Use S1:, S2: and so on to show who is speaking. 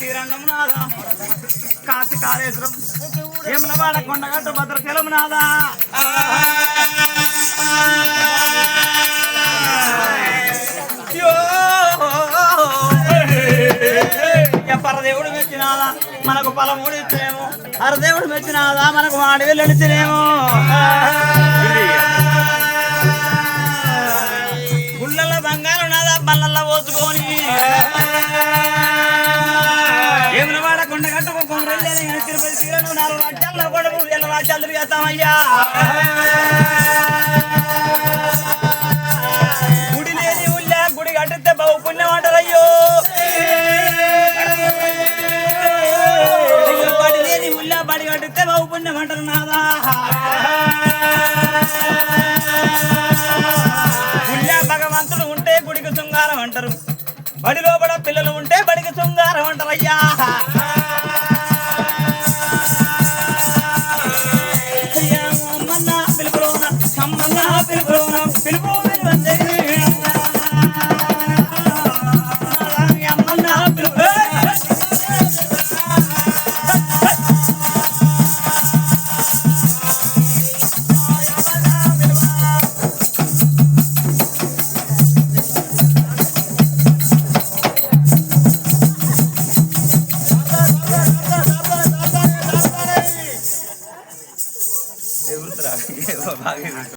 S1: తీరండం నాదా కాచి కాళేశ్వరం యమునవాడ కొండగట్ట భద్రచలం నాదా పరదేవుడు మెచ్చినాదా మనకు పొలమూడు ఇచ్చేమో హరదేవుడు మెచ్చినాదా మనకు అడవిలు నడిచినేమో గుళ్ళల్లో బంగారం నాదా బళ్ళల్లో పోసుకొని ఏమైనా వాడకుండా కట్టుకోకుండా తిరుపతి తీరను 4 రాజ్యాల్లో కూడా 3 రాజ్యాలు తిరిగేస్తామయ్యా గుడి లేని ఊళ్ళో గుడి కట్టితే బావు పుణ్యం అంటారయ్యో బడి లేని ఊళ్ళో బడి కట్టితే బావు పుణ్యం అంటారు నాదా ఊళ్ళో భగవంతుడు ఉంటే గుడికి శృంగారం అంటారు బడి లోపల పిల్లలు ఉంటే బడికి శృంగారం అంటారయ్యా